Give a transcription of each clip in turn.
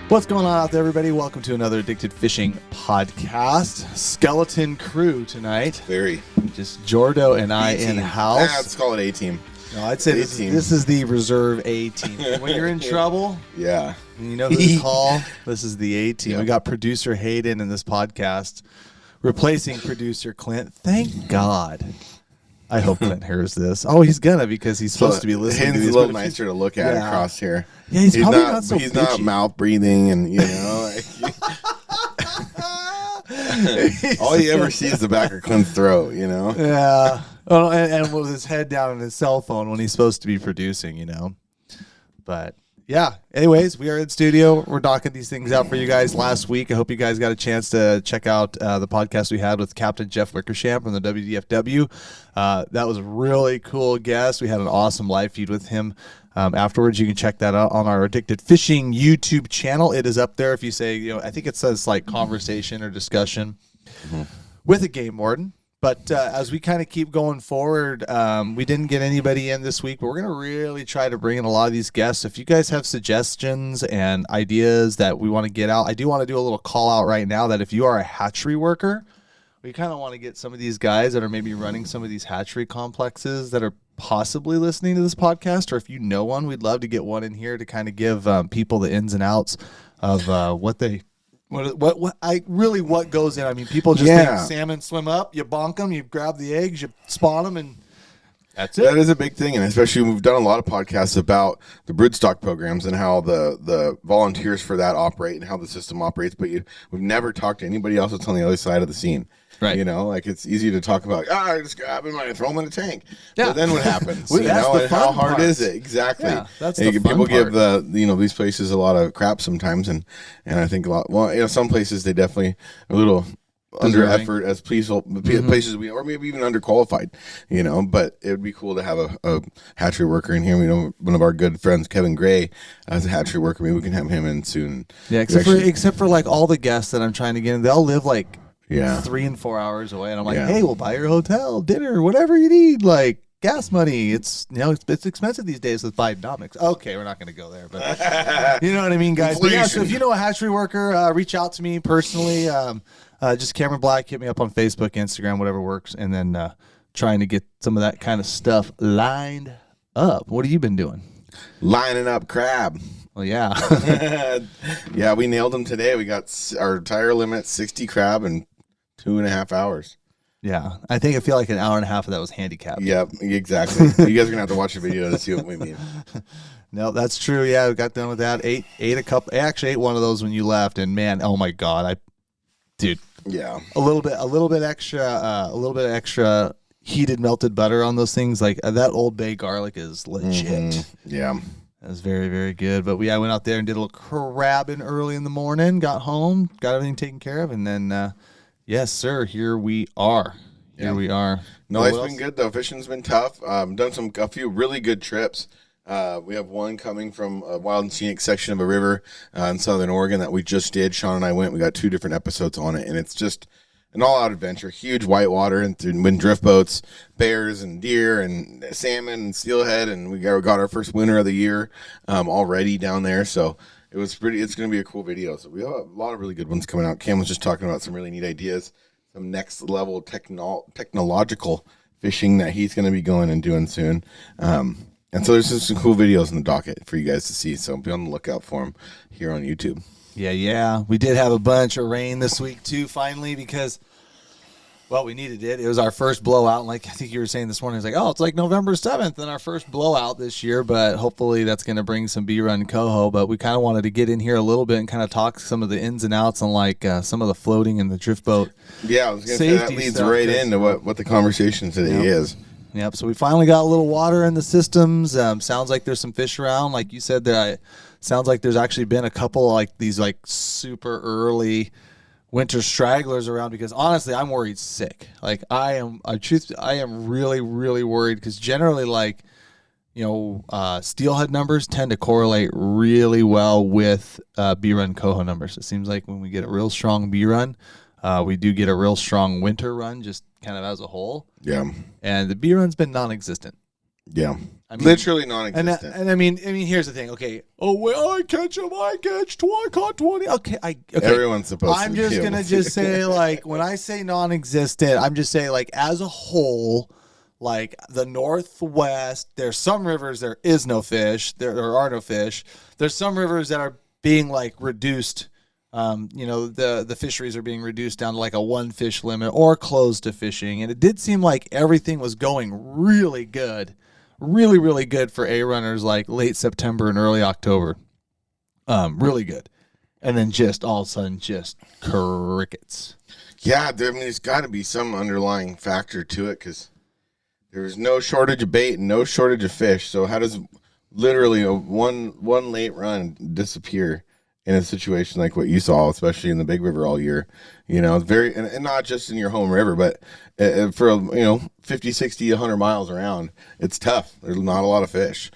What's going on out there, everybody? Welcome to another Addicted Fishing podcast. Skeleton crew tonight. Very. Just Jordo and I A-team. in-house. Let's call it A-team. No, I'd say this is the reserve A-team. When you're in trouble, yeah, you know who to call. This is the A-team. Yep. We got producer Hayden in this podcast, replacing producer Clint. Thank God. I hope Clint hears this. Oh, he's gonna, because he's supposed to be listening to these. these. A little nicer to look at across here. Yeah, he's probably not so He's bitchy. not mouth breathing, and you know, all you ever see is the back of Clint's throat. You know. Yeah. Oh, and with his head down on his cell phone when he's supposed to be producing, you know. But yeah. Anyways, we are in studio. We're knocking these things out for you guys last week. I hope you guys got a chance to check out the podcast we had with Captain Jeff Wickersham from the WDFW. That was a really cool guest. We had an awesome live feed with him. Afterwards, you can check that out on our Addicted Fishing YouTube channel. It is up there. If you say, you know, I think it says like conversation or discussion with a game warden. But as we kind of keep going forward, we didn't get anybody in this week, but we're going to really try to bring in a lot of these guests. If you guys have suggestions and ideas that we want to get out, I do want to do a little call out right now that if you are a hatchery worker, we kind of want to get some of these guys that are maybe running some of these hatchery complexes that are possibly listening to this podcast, or if you know one, we'd love to get one in here to kind of give people the ins and outs of what goes in. I mean, people just think salmon swim up, you bonk them, you grab the eggs, you spawn them, and that's it. That is a big thing, and especially we've done a lot of podcasts about the broodstock programs and how the volunteers for that operate and how the system operates, but we've never talked to anybody else that's on the other side of the scene. Right. You know, like it's easy to talk about, I just grab him and throw him in a tank. Yeah. But then what happens? Well, you that's know, the and how fun hard part. is it? Exactly. Yeah, that's and the fun people part. give these places a lot of crap sometimes, and I think some places they definitely are a little under effort as places or maybe even underqualified, you know, but it would be cool to have a hatchery worker in here. We know one of our good friends, Kevin Gray, as a hatchery worker. Maybe we can have him in soon. Yeah, except for like all the guests that I'm trying to get in, they all live like 3 and 4 hours away, and I'm like, hey, we'll buy your hotel, dinner, whatever you need, like gas money. It's it's expensive these days with Bidenomics. Okay, we're not going to go there, but you know what I mean, guys. But yeah, so if you know a hatchery worker, reach out to me personally. Just Cameron Black, hit me up on Facebook, Instagram, whatever works, and then trying to get some of that kind of stuff lined up. What have you been doing? Lining up crab. Well, yeah. Yeah, we nailed them today. We got our tire limit, 60 crab in 2.5 hours. Yeah, I feel like an hour and a half of that was handicapped. Yep, exactly. You guys are going to have to watch the video to see what we mean. No, that's true. Yeah, we got done with that. Ate a couple. I actually ate one of those when you left, and man, oh my God, dude. Yeah. A little bit extra heated melted butter on those things. Like that Old Bay garlic is legit. Mm-hmm. Yeah. That was very, very good. But I went out there and did a little crabbing early in the morning, got home, got everything taken care of, and then yes, sir, here we are. Here we are. No, it's been good though. Fishing's been tough. Done a few really good trips. We have one coming from a wild and scenic section of a river in southern Oregon that we just did. Sean and I went. We got 2 different episodes on it, and it's just an all-out adventure. Huge whitewater and wind drift boats, bears and deer and salmon and steelhead, and we got our first winter of the year already down there. So it's going to be a cool video. So we have a lot of really good ones coming out. Cam was just talking about some really neat ideas, some next level technological fishing that he's going to be going and doing soon. And so there's just some cool videos in the docket for you guys to see. So be on the lookout for them here on YouTube. Yeah. We did have a bunch of rain this week too, finally, because, well, we needed it. It was our first blowout. Like I think you were saying this morning, it's like November 7th and our first blowout this year, but hopefully that's going to bring some B-Run coho. But we kind of wanted to get in here a little bit and kind of talk some of the ins and outs on like some of the floating and the drift boat. Yeah, I was going to say that leads right into what the conversation today is. Yep. So we finally got a little water in the systems. Sounds like there's some fish around. Like you said, sounds like there's actually been a couple like these like super early winter stragglers around, because honestly, I'm worried sick. Like I am really, really worried, because generally, like, you know, steelhead numbers tend to correlate really well with B-run coho numbers. It seems like when we get a real strong B-run, we do get a real strong winter run, just kind of as a whole. Yeah. And the B-run's been non-existent. Yeah. I mean, literally non-existent. And I mean, here's the thing. Okay. Oh, well, I caught 20. Okay. Everyone's supposed to. I'm just going to just say, like, when I say non-existent, I'm just saying, like, as a whole, like the Northwest, there's some rivers there is no fish. There are no fish. There's some rivers that are being like reduced. The fisheries are being reduced down to like a 1 fish limit or closed to fishing. And it did seem like everything was going really good. Really, really good for A runners like late September and early October. Really good. And then just all of a sudden, just crickets. Yeah, there's got to be some underlying factor to it because there's no shortage of bait and no shortage of fish. So how does literally one late run disappear in a situation like what you saw, especially in the Big River all year? It's very, and not just in your home river, but for 50, 60, 100 miles around, it's tough. There's not a lot of fish.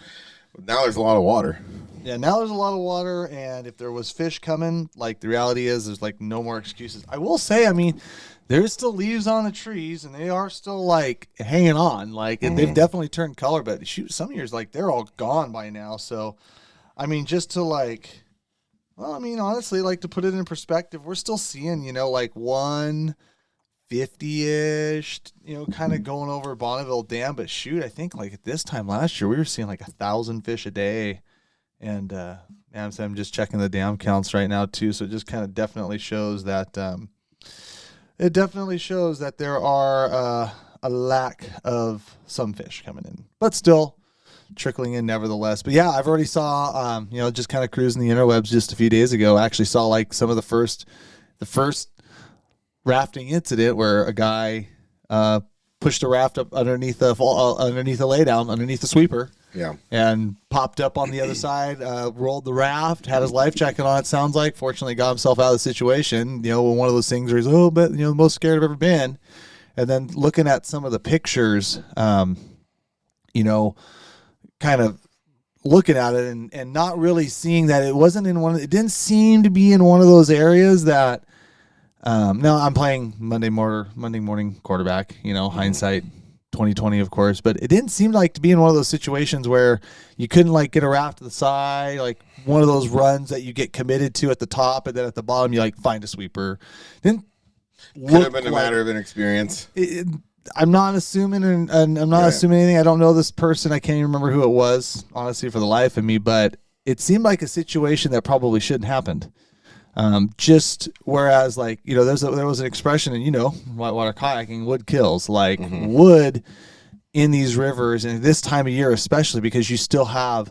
But now there's a lot of water. Yeah, now there's a lot of water, and if there was fish coming, like the reality is there's like no more excuses. I will say, I mean, there's still leaves on the trees, and they are still like hanging on. Like they've definitely turned color, but shoot, some years like they're all gone by now. So, I mean, just to like, well, I mean, honestly, like to put it in perspective, we're still seeing, like 150-ish, kind of going over Bonneville Dam. But shoot, I think like at this time last year, we were seeing like 1,000 fish a day. And I'm just checking the dam counts right now too. So it just kind of definitely shows that there are a lack of some fish coming in, but still trickling in nevertheless. But yeah, I've already saw, just kind of cruising the interwebs just a few days ago. I actually saw like some of the first rafting incident where a guy pushed a raft up underneath a laydown, underneath the sweeper. Yeah. And popped up on the other side, rolled the raft, had his life jacket on, it sounds like. Fortunately, got himself out of the situation. One of those things where he's, the most scared I've ever been. And then looking at some of the pictures, kind of looking at it and not really seeing that it wasn't it didn't seem to be in one of those areas that, now I'm playing Monday morning quarterback, hindsight 2020, of course, but it didn't seem like to be in one of those situations where you couldn't like get a raft to the side, like one of those runs that you get committed to at the top, and then at the bottom you like find a sweeper. Could have been a matter of inexperience. I'm not assuming, and I'm not assuming anything. I don't know this person. I can't even remember who it was, honestly, for the life of me. But it seemed like a situation that probably shouldn't happened. Just whereas, like, there was an expression in whitewater kayaking, wood kills. Like wood in these rivers, and this time of year especially, because you have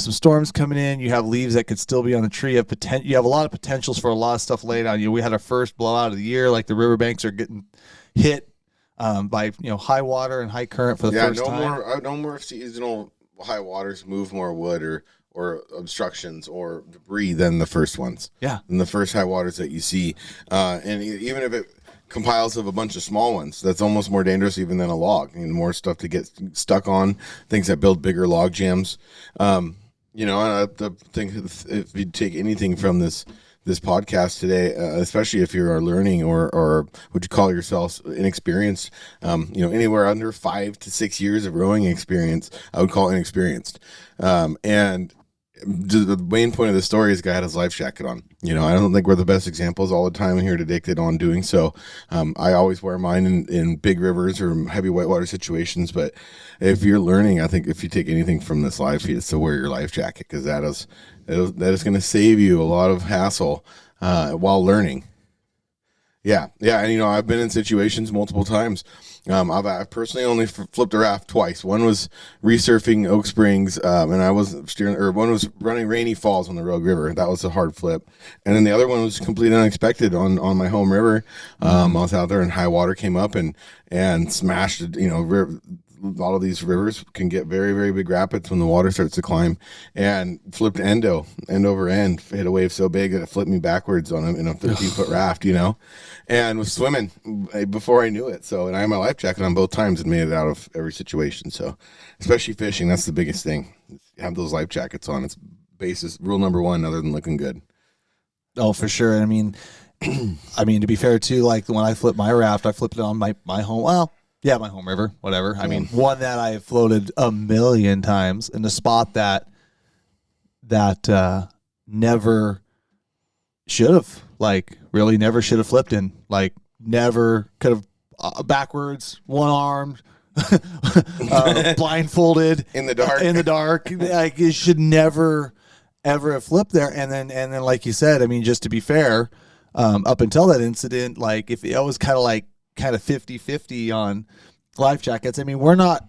some storms coming in. You have leaves that could still be on the tree. You have a lot of potentials for a lot of stuff laid on. We had our first blowout of the year. Like the riverbanks are getting hit by high water and high current for the first time. No more seasonal high waters move more wood or obstructions or debris than the first ones. Yeah. And the first high waters that you see. And even if it compiles of a bunch of small ones, that's almost more dangerous even than a log. More stuff to get stuck on, things that build bigger log jams. And I think if you take anything from this podcast today, especially if you are learning or would you call yourself inexperienced, anywhere under 5 to 6 years of rowing experience, I would call inexperienced. And the main point of the story is guy had his life jacket on. I don't think we're the best examples all the time here to dictate on doing so. I always wear mine in big rivers or heavy whitewater situations. But if you're learning, I think if you take anything from this live feed, it's to wear your life jacket, because that is going to save you a lot of hassle while learning. Yeah. And, I've been in situations multiple times. I've personally only flipped a raft twice. One was resurfing Oak Springs, and I was steering, or one was running Rainy Falls on the Rogue River. That was a hard flip. And then the other one was completely unexpected on my home river. I was out there and high water came up and smashed it, a lot of these rivers can get very, very big rapids when the water starts to climb, and flipped end over end, hit a wave so big that it flipped me backwards in a 15-foot raft, and was swimming before I knew it. So, and I had my life jacket on both times and made it out of every situation. So, especially fishing, that's the biggest thing. Have those life jackets on. It's basis rule number one, other than looking good. Oh, for sure. I mean, to be fair too, like when I flipped my raft, I flipped it on my home. Well, Yeah, my home river, whatever. I mean, one that I have floated a million times in a spot that never should have, like, really never should have flipped in. Like, never could have backwards, one-armed, blindfolded. In the dark. In the dark. Like, it should never, ever have flipped there. And then, like you said, I mean, just to be fair, up until that incident, like, if it was kind of 50-50 on life jackets. I mean, we're not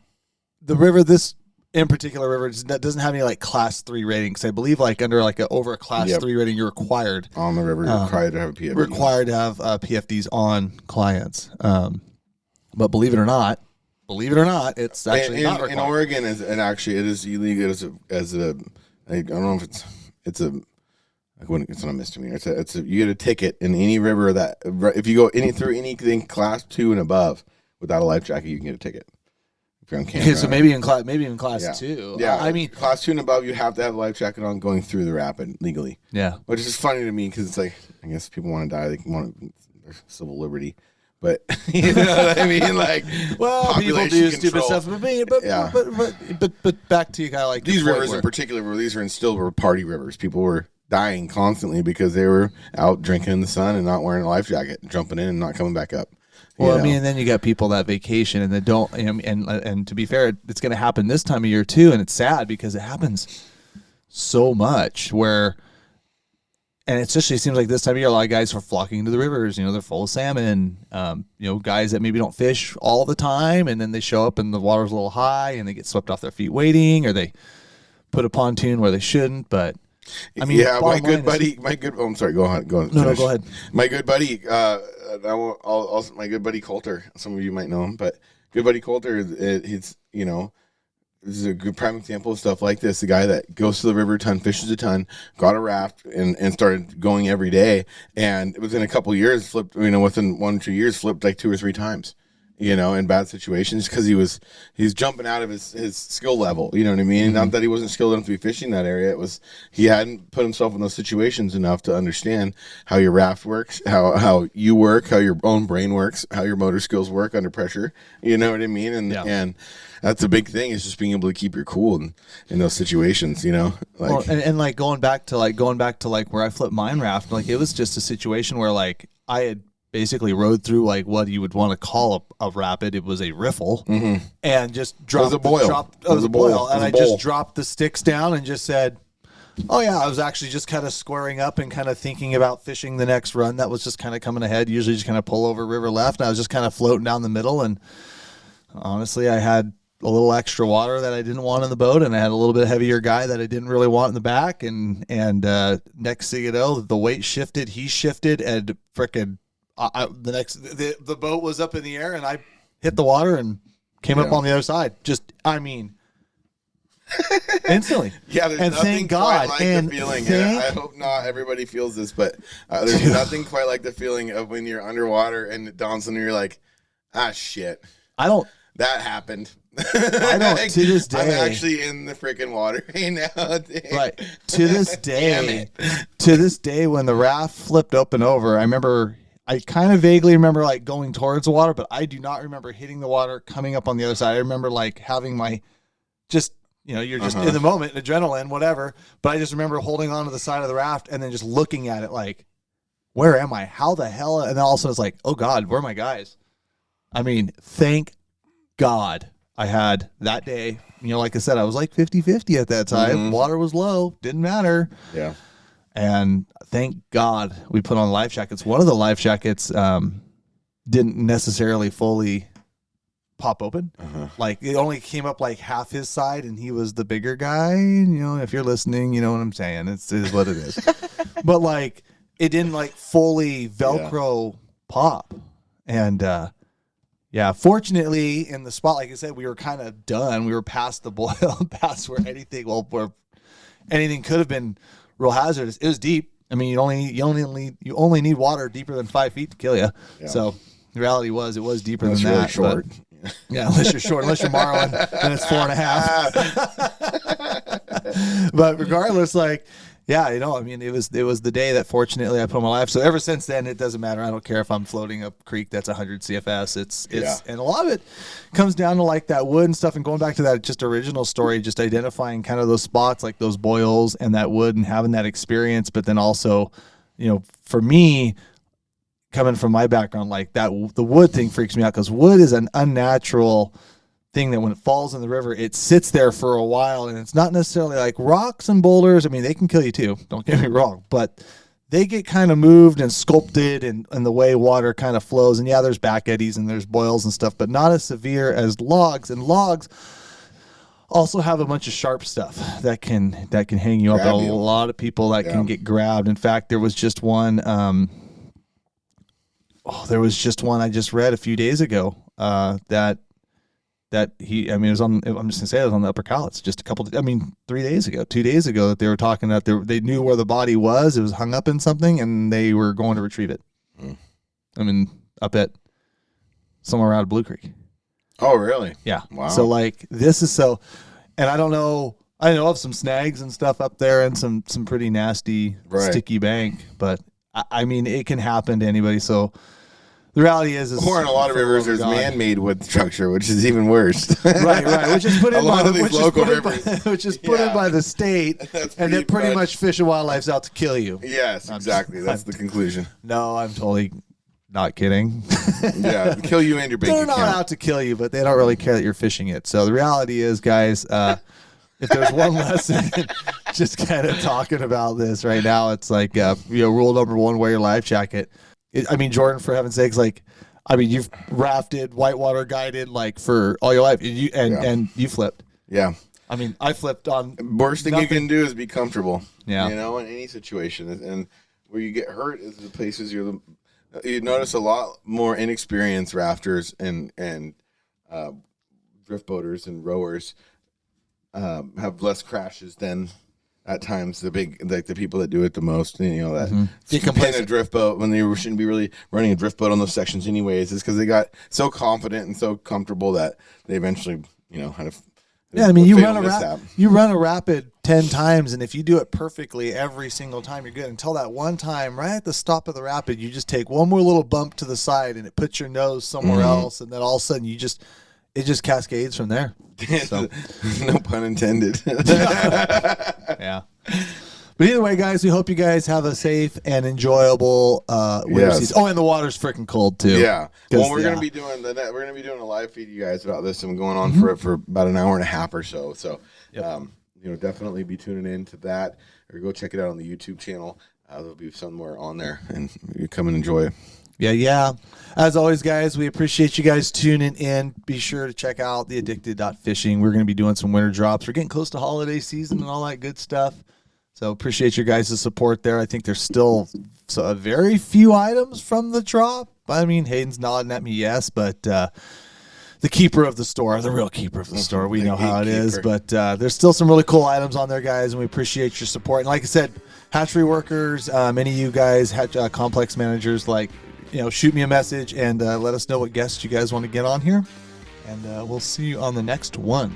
the river. This in particular river doesn't have any like class 3 ratings. I believe like under like over a class 3 rating, you're required on the river. You're required to have a PFD. Required to have PFDs on clients. But believe it or not, it's actually not required. In Oregon, it is illegal as a I don't know if it's not a misdemeanor. It's a you get a ticket in any river that if you go through anything class 2 and above without a life jacket, you can get a ticket. If you're on camera. Okay, so maybe in class 2. Yeah, I mean class 2 and above, you have to have a life jacket on going through the rapid legally. Yeah, which is funny to me because it's like I guess people want to die, they want their civil liberty. But you know what I mean, like, well, people do stupid stuff. But back to you, kind of like these rivers in particular. These are still party rivers. People were dying constantly because they were out drinking in the sun and not wearing a life jacket, jumping in and not coming back up. Well, I mean, and then you got people that vacation and they don't. And to be fair, it's going to happen this time of year too, and it's sad because it happens so much where. And it especially seems like this time of year, a lot of guys are flocking into the rivers. You know, they're full of salmon. Guys that maybe don't fish all the time, and then they show up and the water's a little high, and they get swept off their feet waiting, or they put a pontoon where they shouldn't. But I mean, yeah, my good buddy. Oh, I'm sorry. Go on. No, go ahead. My good buddy. My good buddy Coulter. Some of you might know him, but good buddy Coulter. He's this is a good prime example of stuff like this. The guy that goes to the river a ton, fishes a ton, got a raft, and started going every day. And within a couple of years, flipped, within 1 or 2 years, flipped like 2 or 3 times, in bad situations because he's jumping out of his skill level. You know what I mean? Mm-hmm. Not that he wasn't skilled enough to be fishing that area. It was he hadn't put himself in those situations enough to understand how your raft works, how you work, how your own brain works, how your motor skills work under pressure. You know what I mean? And that's a big thing is just being able to keep your cool in those situations, Like, well, and like going back to where I flipped mine raft, like it was just a situation where like I had basically rode through like what you would want to call a rapid. It was a riffle, and just dropped. It was a boil, and I just dropped the sticks down and just said, "Oh yeah." I was actually just kind of squaring up and kind of thinking about fishing the next run that was just kind of coming ahead. Usually just kind of pull over river left, and I was just kind of floating down the middle. And honestly, I had a little extra water that I didn't want in the boat, and I had a little bit heavier guy that I didn't really want in the back. And next thing you know, the weight shifted, he shifted, and frickin' the boat was up in the air, and I hit the water and came up on the other side. Just, I mean, instantly. Yeah, there's and nothing thank God. quite like the feeling. And I hope not everybody feels this, but there's nothing quite like the feeling of when you're underwater and it dawns on you, you're like, shit. That happened. I don't. To this day, I'm actually in the freaking water right now. Right. To this day, when the raft flipped open over, I kind of vaguely remember like going towards the water, but I do not remember hitting the water, coming up on the other side. I remember like having my you're just in the moment, adrenaline, whatever. But I just remember holding on to the side of the raft and then just looking at it like, where am I? How the hell? And then also it's like, oh God, where are my guys? I mean, thank God I had that day. Like I said, I was like 50-50 at that time. Mm-hmm. Water was low. Didn't matter. Yeah. And thank God we put on life jackets. One of the life jackets didn't necessarily fully pop open. Like it only came up like half his side, and he was the bigger guy. If you're listening, you know what I'm saying. It is what it is. But like it didn't like fully Velcro pop. And fortunately in the spot, like I said, we were kind of done. We were past the boil, past where anything could have been real hazardous. It was deep. I mean, you only need water deeper than 5 feet to kill you. Yeah. So the reality was, it was deeper than that. Really short. Yeah, unless you're short, unless you're Marlin, then it's 4.5. But regardless, like Yeah, I mean, it was the day that fortunately I put in my life. So ever since then, it doesn't matter. I don't care if I'm floating up a creek that's 100 CFS. And a lot of it comes down to like that wood and stuff. And going back to that just original story, just identifying kind of those spots like those boils and that wood and having that experience. But then also, for me, coming from my background, like that, the wood thing freaks me out because wood is an unnatural thing that when it falls in the river, it sits there for a while, and it's not necessarily like rocks and boulders. I mean, they can kill you too, don't get me wrong, but they get kind of moved and sculpted and the way water kind of flows. And yeah, there's back eddies and there's boils and stuff, but not as severe as logs. And logs also have a bunch of sharp stuff that can hang you up. A lot of people that can get grabbed. In fact, there was just one I just read a few days ago that he, I mean, it was on, I'm just gonna say it was on the Upper Cowlitz just 2 days ago that they were talking that they knew where the body was. It was hung up in something and they were going to retrieve it. I mean, up at somewhere around Blue Creek. Oh, really? Yeah. Wow. So like this is so, and I know of some snags and stuff up there and some pretty nasty sticky bank, but I mean, it can happen to anybody. So the reality is or in a lot of rivers, there's man-made wood structure, which is even worse. right. Which is put in by the state, and then pretty much Fish and Wildlife's out to kill you. Yes, exactly. That's the conclusion. No, I'm totally not kidding. Yeah, kill you and your bank account. They're not out to kill you, but they don't really care that you're fishing it. So the reality is, guys, if there's one lesson, just kind of talking about this right now, it's like rule number one: wear your life jacket. Jordan, for heaven's sakes, you've rafted, whitewater guided, for all your life, and you flipped. Yeah. I mean, I flipped on. Worst thing you can do is be comfortable. Yeah. In any situation, and where you get hurt is the places you notice a lot more inexperienced rafters and drift boaters and rowers have less crashes than. At times, the people that do it the most, that pin a drift boat when they shouldn't be really running a drift boat on those sections anyways, is because they got so confident and so comfortable that they eventually, had a you run a rapid 10 times, and if you do it perfectly every single time, you're good. Until that one time, right at the stop of the rapid, you just take one more little bump to the side, and it puts your nose somewhere else, and then all of a sudden it just cascades from there. So. No pun intended. Yeah. But either way, guys, we hope you guys have a safe and enjoyable winter season. Oh, and the water's freaking cold too. Yeah. Well, we're gonna be doing a live feed you guys about this and going on for about an hour and a half or so. So, definitely be tuning in to that, or go check it out on the YouTube channel. There'll be somewhere on there, and you come and enjoy it. Yeah. As always, guys, we appreciate you guys tuning in. Be sure to check out the Addicted.Fishing. We're going to be doing some winter drops. We're getting close to holiday season and all that good stuff. So appreciate your guys' support there. I think there's still a very few items from the drop. I mean, Hayden's nodding at me, yes, but the keeper of the store, the real keeper of the store, we know how it is. But there's still some really cool items on there, guys, and we appreciate your support. And like I said, hatchery workers, many of you guys, complex managers, shoot me a message and let us know what guests you guys want to get on here. And we'll see you on the next one.